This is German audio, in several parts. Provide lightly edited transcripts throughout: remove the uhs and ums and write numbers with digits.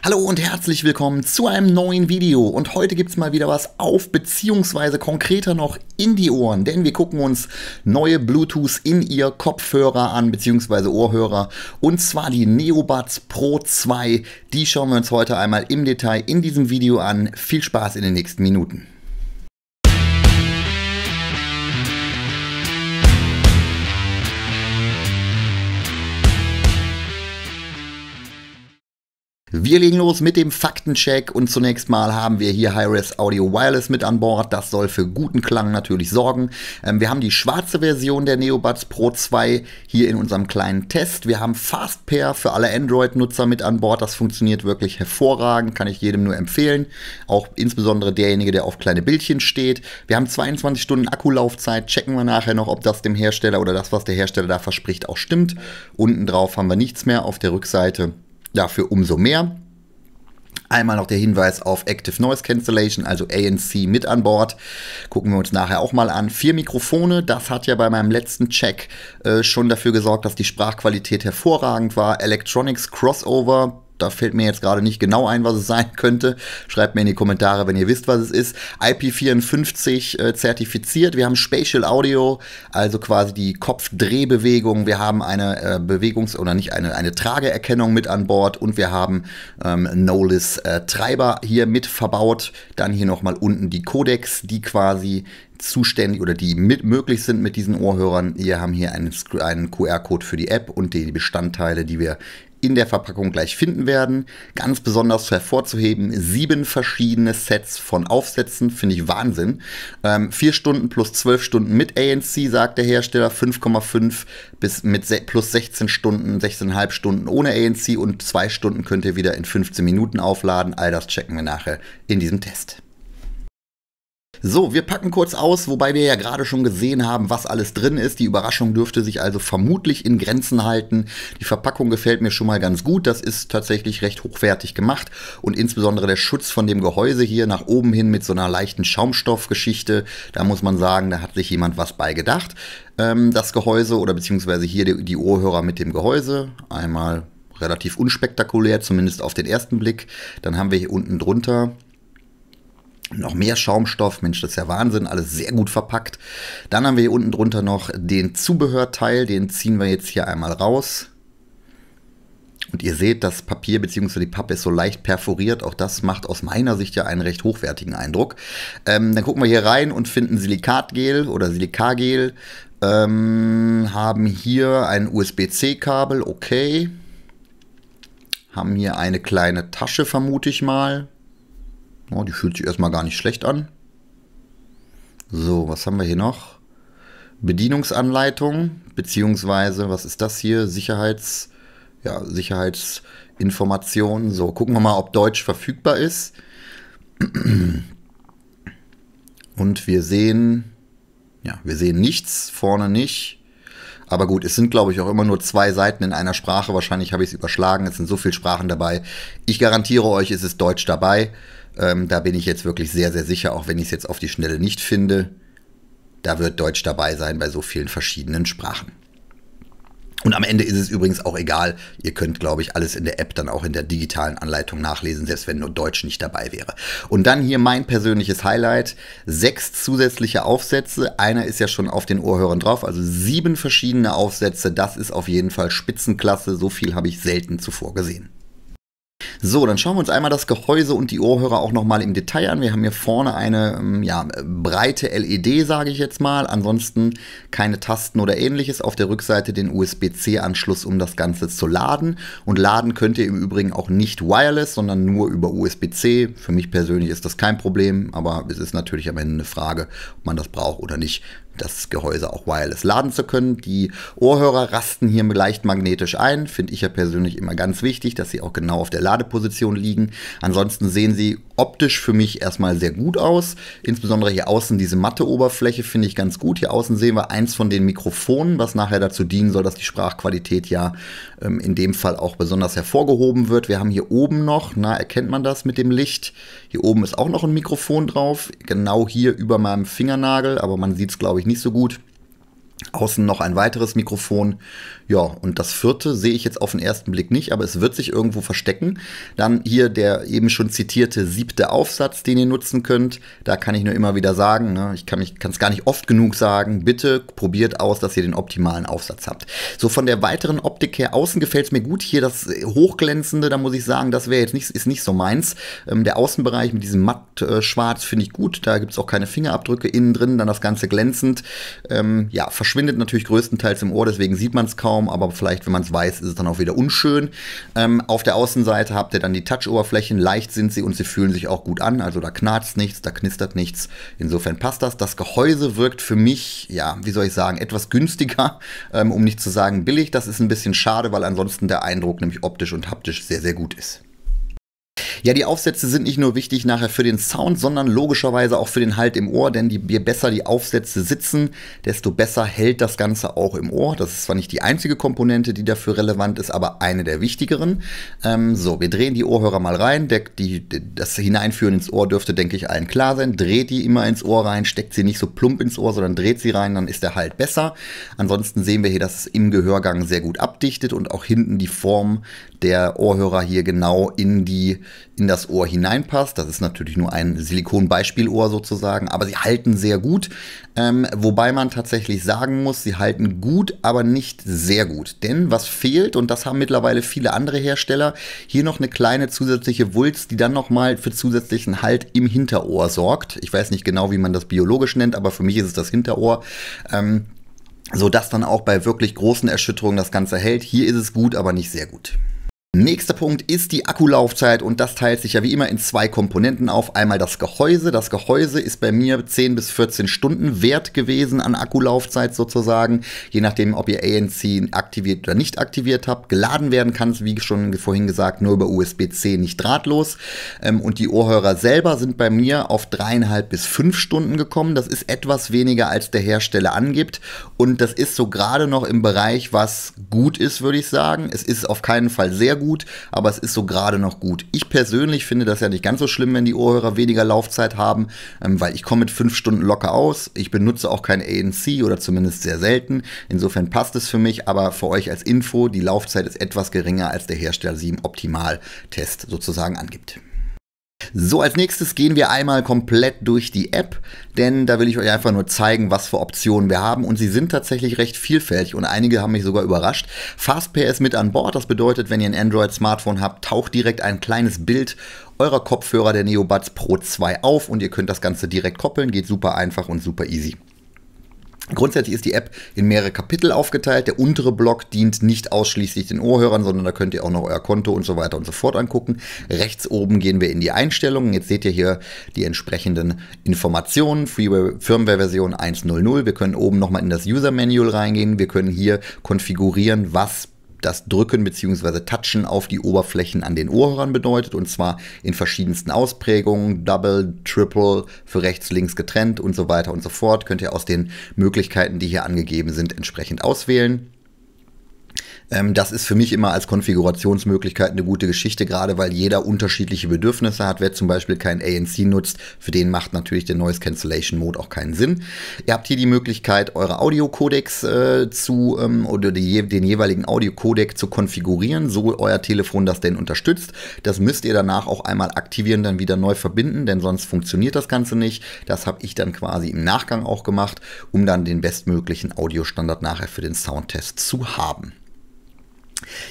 Hallo und herzlich willkommen zu einem neuen Video und heute gibt es mal wieder was auf beziehungsweise konkreter noch in die Ohren, denn wir gucken uns neue Bluetooth in-Ear Kopfhörer an beziehungsweise Ohrhörer und zwar die Neobuds Pro 2. Die schauen wir uns heute einmal im Detail in diesem Video an. Viel Spaß in den nächsten Minuten. Wir legen los mit dem Faktencheck und zunächst mal haben wir hier Hi-Res Audio Wireless mit an Bord. Das soll für guten Klang natürlich sorgen. Wir haben die schwarze Version der Neobuds Pro 2 hier in unserem kleinen Test. Wir haben Fast Pair für alle Android-Nutzer mit an Bord. Das funktioniert wirklich hervorragend, kann ich jedem nur empfehlen. Auch insbesondere derjenige, der auf kleine Bildchen steht. Wir haben 22 Stunden Akkulaufzeit. Checken wir nachher noch, ob das dem Hersteller oder das, was der Hersteller da verspricht, auch stimmt. Unten drauf haben wir nichts mehr, auf der Rückseite dafür umso mehr. Einmal noch der Hinweis auf Active Noise Cancellation, also ANC mit an Bord. Gucken wir uns nachher auch mal an. 4 Mikrofone, das hat ja bei meinem letzten Check schon dafür gesorgt, dass die Sprachqualität hervorragend war. Electronics Crossover. Da fällt mir jetzt gerade nicht genau ein, was es sein könnte. Schreibt mir in die Kommentare, wenn ihr wisst, was es ist. IP54 zertifiziert. Wir haben Spatial Audio, also quasi die Kopfdrehbewegung. Wir haben eine eine Trageerkennung mit an Bord und wir haben Knowles Treiber hier mit verbaut. Dann hier nochmal unten die Codecs, die quasi zuständig oder die möglich sind mit diesen Ohrhörern. Wir haben hier einen QR-Code für die App und die Bestandteile, die wir in der Verpackung gleich finden werden. Ganz besonders hervorzuheben, 7 verschiedene Sets von Aufsätzen, finde ich Wahnsinn. 4 Stunden plus 12 Stunden mit ANC, sagt der Hersteller, 5,5 bis plus 16 Stunden, 16,5 Stunden ohne ANC und 2 Stunden könnt ihr wieder in 15 Minuten aufladen. All das checken wir nachher in diesem Test. So, wir packen kurz aus, wobei wir ja gerade schon gesehen haben, was alles drin ist. Die Überraschung dürfte sich also vermutlich in Grenzen halten. Die Verpackung gefällt mir schon mal ganz gut. Das ist tatsächlich recht hochwertig gemacht. Und insbesondere der Schutz von dem Gehäuse hier nach oben hin mit so einer leichten Schaumstoffgeschichte. Da muss man sagen, da hat sich jemand was bei gedacht. Das Gehäuse oder beziehungsweise hier die Ohrhörer mit dem Gehäuse. Einmal relativ unspektakulär, zumindest auf den ersten Blick. Dann haben wir hier unten drunter noch mehr Schaumstoff, Mensch, das ist ja Wahnsinn, alles sehr gut verpackt. Dann haben wir hier unten drunter noch den Zubehörteil, den ziehen wir jetzt hier einmal raus. Und ihr seht, das Papier bzw. die Pappe ist so leicht perforiert. Auch das macht aus meiner Sicht ja einen recht hochwertigen Eindruck. Dann gucken wir hier rein und finden Silikatgel oder Silikagel. Haben hier ein USB-C-Kabel, okay. Haben hier eine kleine Tasche, vermute ich mal. Oh, die fühlt sich erstmal gar nicht schlecht an. So, was haben wir hier noch? Bedienungsanleitung, beziehungsweise, was ist das hier? Sicherheitsinformationen. So, gucken wir mal, ob Deutsch verfügbar ist. Und wir sehen nichts, vorne nicht. Aber gut, es sind, glaube ich, auch immer nur 2 Seiten in einer Sprache. Wahrscheinlich habe ich es überschlagen. Es sind so viele Sprachen dabei. Ich garantiere euch, es ist Deutsch dabei. Da bin ich jetzt wirklich sehr, sehr sicher, auch wenn ich es jetzt auf die Schnelle nicht finde. Da wird Deutsch dabei sein bei so vielen verschiedenen Sprachen. Und am Ende ist es übrigens auch egal. Ihr könnt, glaube ich, alles in der App dann auch in der digitalen Anleitung nachlesen, selbst wenn nur Deutsch nicht dabei wäre. Und dann hier mein persönliches Highlight. 6 zusätzliche Aufsätze. Einer ist ja schon auf den Ohrhörern drauf, also 7 verschiedene Aufsätze. Das ist auf jeden Fall Spitzenklasse. So viel habe ich selten zuvor gesehen. So, dann schauen wir uns einmal das Gehäuse und die Ohrhörer auch nochmal im Detail an. Wir haben hier vorne eine breite LED, sage ich jetzt mal. Ansonsten keine Tasten oder ähnliches. Auf der Rückseite den USB-C-Anschluss, um das Ganze zu laden. Und laden könnt ihr im Übrigen auch nicht wireless, sondern nur über USB-C. Für mich persönlich ist das kein Problem, aber es ist natürlich am Ende eine Frage, ob man das braucht oder nicht, das Gehäuse auch wireless laden zu können. Die Ohrhörer rasten hier leicht magnetisch ein. Finde ich ja persönlich immer ganz wichtig, dass sie auch genau auf der Ladeposition liegen. Ansonsten sehen sie optisch für mich erstmal sehr gut aus. Insbesondere hier außen diese matte Oberfläche finde ich ganz gut. Hier außen sehen wir eins von den Mikrofonen, was nachher dazu dienen soll, dass die Sprachqualität ja in dem Fall auch besonders hervorgehoben wird. Wir haben hier oben noch, erkennt man das mit dem Licht? Hier oben ist auch noch ein Mikrofon drauf, genau hier über meinem Fingernagel, aber man sieht es, glaube ich, nicht so gut. Außen noch ein weiteres Mikrofon. Ja, und das vierte sehe ich jetzt auf den ersten Blick nicht, aber es wird sich irgendwo verstecken. Dann hier der eben schon zitierte 7. Aufsatz, den ihr nutzen könnt. Da kann ich nur immer wieder sagen, ne, ich kann es gar nicht oft genug sagen, bitte probiert aus, dass ihr den optimalen Aufsatz habt. So von der weiteren Optik her, außen gefällt es mir gut. Hier das Hochglänzende, da muss ich sagen, das wäre jetzt nicht, ist nicht so meins. Der Außenbereich mit diesem Matt-Schwarz finde ich gut. Da gibt es auch keine Fingerabdrücke innen drin, dann das Ganze glänzend. Ja, verschwindet natürlich größtenteils im Ohr, deswegen sieht man es kaum, aber vielleicht, wenn man es weiß, ist es dann auch wieder unschön. Auf der Außenseite habt ihr dann die Touch-Oberflächen, leicht sind sie und sie fühlen sich auch gut an, also da knarzt nichts, da knistert nichts, insofern passt das. Das Gehäuse wirkt für mich, ja, wie soll ich sagen, etwas günstiger, um nicht zu sagen billig. Das ist ein bisschen schade, weil ansonsten der Eindruck nämlich optisch und haptisch sehr, sehr gut ist. Ja, die Aufsätze sind nicht nur wichtig nachher für den Sound, sondern logischerweise auch für den Halt im Ohr, denn je besser die Aufsätze sitzen, desto besser hält das Ganze auch im Ohr. Das ist zwar nicht die einzige Komponente, die dafür relevant ist, aber eine der wichtigeren. So, wir drehen die Ohrhörer mal rein. Das Hineinführen ins Ohr dürfte, denke ich, allen klar sein. Dreht die immer ins Ohr rein, steckt sie nicht so plump ins Ohr, sondern dreht sie rein, dann ist der Halt besser. Ansonsten sehen wir hier, dass es im Gehörgang sehr gut abdichtet und auch hinten die Form der Ohrhörer hier genau in das Ohr hineinpasst. Das ist natürlich nur ein Silikon-Beispielohr sozusagen, aber sie halten sehr gut. Wobei man tatsächlich sagen muss, sie halten gut, aber nicht sehr gut. Denn was fehlt, und das haben mittlerweile viele andere Hersteller, hier noch eine kleine zusätzliche Wulst, die dann nochmal für zusätzlichen Halt im Hinterohr sorgt. Ich weiß nicht genau, wie man das biologisch nennt, aber für mich ist es das Hinterohr. Sodass dann auch bei wirklich großen Erschütterungen das Ganze hält. Hier ist es gut, aber nicht sehr gut. Nächster Punkt ist die Akkulaufzeit und das teilt sich ja wie immer in 2 Komponenten auf. Einmal das Gehäuse. Das Gehäuse ist bei mir 10 bis 14 Stunden wert gewesen an Akkulaufzeit sozusagen, je nachdem, ob ihr ANC aktiviert oder nicht aktiviert habt. Geladen werden kann es, wie schon vorhin gesagt, nur über USB-C, nicht drahtlos. Und die Ohrhörer selber sind bei mir auf 3,5 bis 5 Stunden gekommen. Das ist etwas weniger, als der Hersteller angibt. Und das ist so gerade noch im Bereich, was gut ist, würde ich sagen. Es ist auf keinen Fall sehr gut, aber es ist so gerade noch gut. Ich persönlich finde das ja nicht ganz so schlimm, wenn die Ohrhörer weniger Laufzeit haben, weil ich komme mit 5 Stunden locker aus. Ich benutze auch kein ANC oder zumindest sehr selten. Insofern passt es für mich, aber für euch als Info, die Laufzeit ist etwas geringer, als der Hersteller sie im Optimaltest sozusagen angibt. So, als nächstes gehen wir einmal komplett durch die App, denn da will ich euch einfach nur zeigen, was für Optionen wir haben und sie sind tatsächlich recht vielfältig und einige haben mich sogar überrascht. FastPair ist mit an Bord, das bedeutet, wenn ihr ein Android-Smartphone habt, taucht direkt ein kleines Bild eurer Kopfhörer der Neobuds Pro 2 auf und ihr könnt das Ganze direkt koppeln, geht super einfach und super easy. Grundsätzlich ist die App in mehrere Kapitel aufgeteilt. Der untere Block dient nicht ausschließlich den Ohrhörern, sondern da könnt ihr auch noch euer Konto und so weiter und so fort angucken. Rechts oben gehen wir in die Einstellungen. Jetzt seht ihr hier die entsprechenden Informationen. Firmware-Version 1.0.0. Wir können oben nochmal in das User-Manual reingehen. Wir können hier konfigurieren, was das Drücken bzw. Touchen auf die Oberflächen an den Ohrhörern bedeutet und zwar in verschiedensten Ausprägungen, Double, Triple, für rechts, links getrennt und so weiter und so fort. Könnt ihr aus den Möglichkeiten, die hier angegeben sind, entsprechend auswählen. Das ist für mich immer als Konfigurationsmöglichkeit eine gute Geschichte, gerade weil jeder unterschiedliche Bedürfnisse hat. Wer zum Beispiel kein ANC nutzt, für den macht natürlich der Noise Cancellation Mode auch keinen Sinn. Ihr habt hier die Möglichkeit, eure Audiocodecs oder den jeweiligen Audiocodec zu konfigurieren, so euer Telefon das denn unterstützt. Das müsst ihr danach auch einmal aktivieren, dann wieder neu verbinden, denn sonst funktioniert das Ganze nicht. Das habe ich dann quasi im Nachgang auch gemacht, um dann den bestmöglichen Audiostandard nachher für den Soundtest zu haben.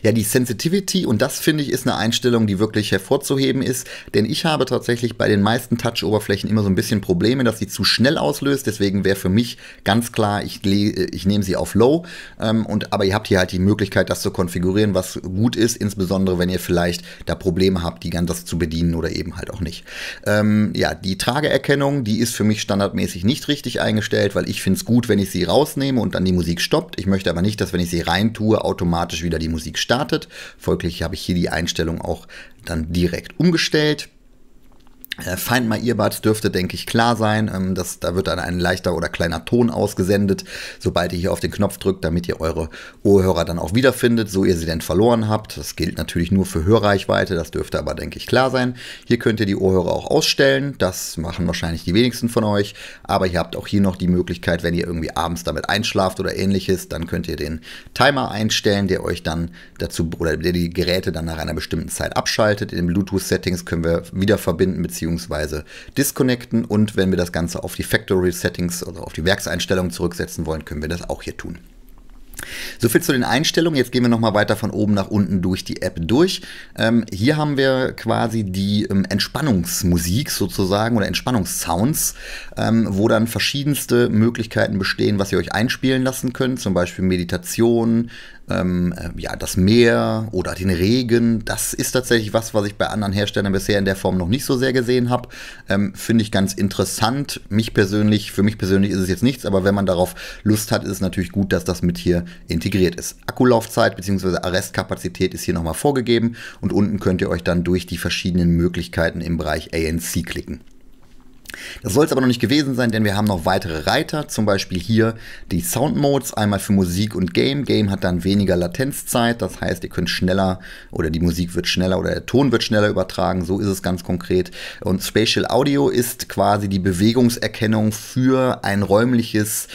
Ja, die Sensitivity, und das finde ich ist eine Einstellung, die wirklich hervorzuheben ist, denn ich habe tatsächlich bei den meisten Touch-Oberflächen immer so ein bisschen Probleme, dass sie zu schnell auslöst, deswegen wäre für mich ganz klar, ich nehme sie auf Low, aber ihr habt hier halt die Möglichkeit, das zu konfigurieren, was gut ist, insbesondere wenn ihr vielleicht da Probleme habt, die ganz zu bedienen oder eben halt auch nicht. Ja, die Trageerkennung, die ist für mich standardmäßig nicht richtig eingestellt, weil ich finde es gut, wenn ich sie rausnehme und dann die Musik stoppt. Ich möchte aber nicht, dass wenn ich sie rein tue, automatisch wieder die Musik startet. Folglich habe ich hier die Einstellung auch dann direkt umgestellt. Find My Earbuds dürfte, denke ich, klar sein. Da wird dann ein leichter oder kleiner Ton ausgesendet, sobald ihr hier auf den Knopf drückt, damit ihr eure Ohrhörer dann auch wiederfindet, so ihr sie denn verloren habt. Das gilt natürlich nur für Hörreichweite, das dürfte aber, denke ich, klar sein. Hier könnt ihr die Ohrhörer auch ausstellen, das machen wahrscheinlich die wenigsten von euch, aber ihr habt auch hier noch die Möglichkeit, wenn ihr irgendwie abends damit einschlaft oder ähnliches, dann könnt ihr den Timer einstellen, der euch dann dazu, oder der die Geräte dann nach einer bestimmten Zeit abschaltet. In den Bluetooth-Settings können wir wieder verbinden bzw. disconnecten, und wenn wir das Ganze auf die Factory Settings oder auf die Werkseinstellungen zurücksetzen wollen, können wir das auch hier tun. So viel zu den Einstellungen. Jetzt gehen wir nochmal weiter von oben nach unten durch die App durch. Hier haben wir quasi die Entspannungsmusik sozusagen oder Entspannungssounds, wo dann verschiedenste Möglichkeiten bestehen, was ihr euch einspielen lassen könnt. Zum Beispiel Meditation, das Meer oder den Regen. Das ist tatsächlich was ich bei anderen Herstellern bisher in der Form noch nicht so sehr gesehen habe. Finde ich ganz interessant. Für mich persönlich ist es jetzt nichts, aber wenn man darauf Lust hat, ist es natürlich gut, dass das mit hier integriert ist. Akkulaufzeit bzw. Arrestkapazität ist hier nochmal vorgegeben, und unten könnt ihr euch dann durch die verschiedenen Möglichkeiten im Bereich ANC klicken. Das soll es aber noch nicht gewesen sein, denn wir haben noch weitere Reiter, zum Beispiel hier die Sound Modes, einmal für Musik und Game. Game hat dann weniger Latenzzeit, das heißt, ihr könnt schneller oder die Musik wird schneller oder der Ton wird schneller übertragen, so ist es ganz konkret. Und Spatial Audio ist quasi die Bewegungserkennung für ein räumliches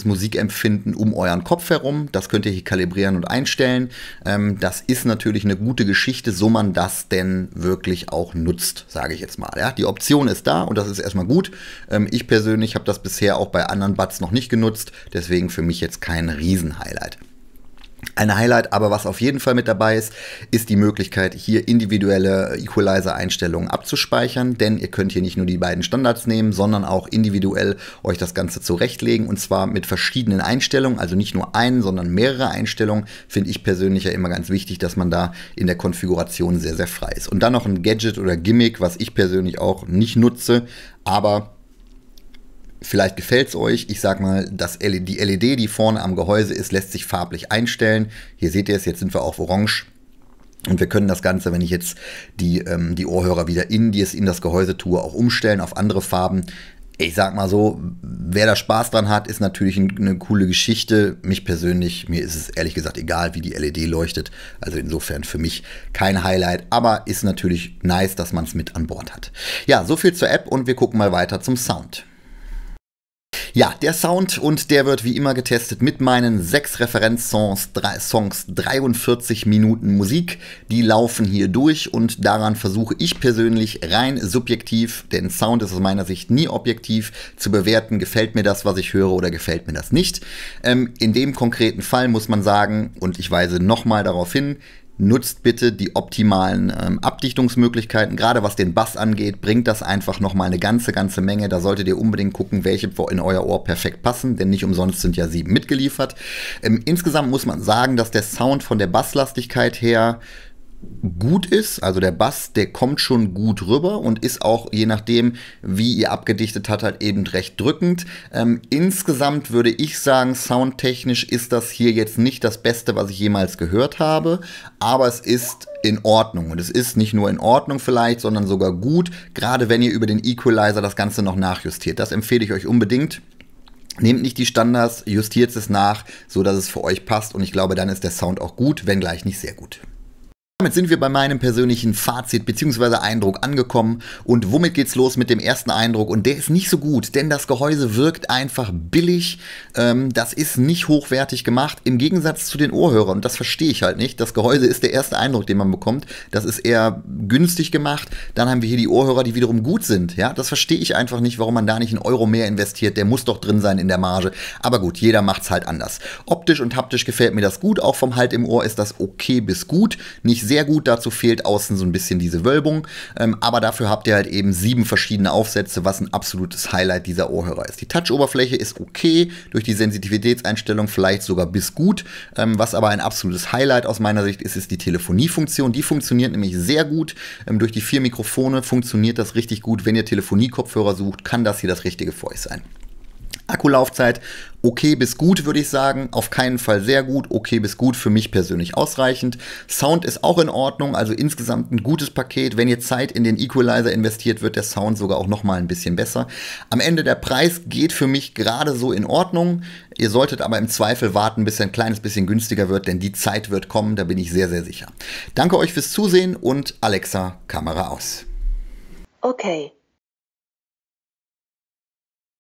Musikempfinden um euren Kopf herum. Das könnt ihr hier kalibrieren und einstellen. Das ist natürlich eine gute Geschichte, so man das denn wirklich auch nutzt, sage ich jetzt mal. Ja, die Option ist da und das ist erstmal gut. Ich persönlich habe das bisher auch bei anderen Buds noch nicht genutzt, deswegen für mich jetzt kein Riesen-Highlight. Ein Highlight, aber was auf jeden Fall mit dabei ist, ist die Möglichkeit, hier individuelle Equalizer-Einstellungen abzuspeichern, denn ihr könnt hier nicht nur die beiden Standards nehmen, sondern auch individuell euch das Ganze zurechtlegen, und zwar mit verschiedenen Einstellungen, also nicht nur einen, sondern mehrere Einstellungen. Finde ich persönlich ja immer ganz wichtig, dass man da in der Konfiguration sehr, sehr frei ist. Und dann noch ein Gadget oder Gimmick, was ich persönlich auch nicht nutze, aber vielleicht gefällt es euch. Ich sag mal, die LED, die vorne am Gehäuse ist, lässt sich farblich einstellen. Hier seht ihr es, jetzt sind wir auf Orange. Und wir können das Ganze, wenn ich jetzt die Ohrhörer wieder in das Gehäuse tue, auch umstellen auf andere Farben. Ich sag mal so, wer da Spaß dran hat, ist natürlich eine coole Geschichte. Mir ist es ehrlich gesagt egal, wie die LED leuchtet. Also insofern für mich kein Highlight, aber ist natürlich nice, dass man es mit an Bord hat. Ja, so viel zur App, und wir gucken mal weiter zum Sound. Ja, der Sound, und der wird wie immer getestet mit meinen 6 Referenzsongs, 43 Minuten Musik. Die laufen hier durch, und daran versuche ich persönlich rein subjektiv, denn Sound ist aus meiner Sicht nie objektiv, zu bewerten, gefällt mir das, was ich höre, oder gefällt mir das nicht. In dem konkreten Fall muss man sagen, und ich weise nochmal darauf hin, nutzt bitte die optimalen Abdichtungsmöglichkeiten. Gerade was den Bass angeht, bringt das einfach nochmal eine ganze Menge. Da solltet ihr unbedingt gucken, welche in euer Ohr perfekt passen, denn nicht umsonst sind ja 7 mitgeliefert. Insgesamt muss man sagen, dass der Sound von der Basslastigkeit her gut ist, also der Bass, der kommt schon gut rüber und ist auch, je nachdem, wie ihr abgedichtet habt, halt eben recht drückend. Insgesamt würde ich sagen, soundtechnisch ist das hier jetzt nicht das Beste, was ich jemals gehört habe, aber es ist in Ordnung, und es ist nicht nur in Ordnung vielleicht, sondern sogar gut, gerade wenn ihr über den Equalizer das Ganze noch nachjustiert. Das empfehle ich euch unbedingt. Nehmt nicht die Standards, justiert es nach, so dass es für euch passt, und ich glaube, dann ist der Sound auch gut, wenngleich nicht sehr gut. Damit sind wir bei meinem persönlichen Fazit bzw. Eindruck angekommen, und womit geht's los mit dem ersten Eindruck, und der ist nicht so gut, denn das Gehäuse wirkt einfach billig, das ist nicht hochwertig gemacht, im Gegensatz zu den Ohrhörern, und das verstehe ich halt nicht. Das Gehäuse ist der erste Eindruck, den man bekommt, das ist eher günstig gemacht. Dann haben wir hier die Ohrhörer, die wiederum gut sind, ja, das verstehe ich einfach nicht, warum man da nicht 1 Euro mehr investiert, der muss doch drin sein in der Marge, aber gut, jeder macht's halt anders. Optisch und haptisch gefällt mir das gut, auch vom Halt im Ohr ist das okay bis gut, nicht sehr gut, dazu fehlt außen so ein bisschen diese Wölbung, aber dafür habt ihr halt eben 7 verschiedene Aufsätze, was ein absolutes Highlight dieser Ohrhörer ist. Die Touch-Oberfläche ist okay, durch die Sensitivitätseinstellung vielleicht sogar bis gut, was aber ein absolutes Highlight aus meiner Sicht ist die Telefoniefunktion. Die funktioniert nämlich sehr gut, durch die 4 Mikrofone funktioniert das richtig gut. Wenn ihr Telefonie-Kopfhörer sucht, kann das hier das Richtige für euch sein. Akkulaufzeit okay bis gut, würde ich sagen. Auf keinen Fall sehr gut, okay bis gut, für mich persönlich ausreichend. Sound ist auch in Ordnung, also insgesamt ein gutes Paket. Wenn ihr Zeit in den Equalizer investiert, wird der Sound sogar auch nochmal ein bisschen besser. Am Ende der Preis geht für mich gerade so in Ordnung. Ihr solltet aber im Zweifel warten, bis er ein kleines bisschen günstiger wird, denn die Zeit wird kommen, da bin ich sehr, sehr sicher. Danke euch fürs Zusehen und Alexa, Kamera aus. Okay.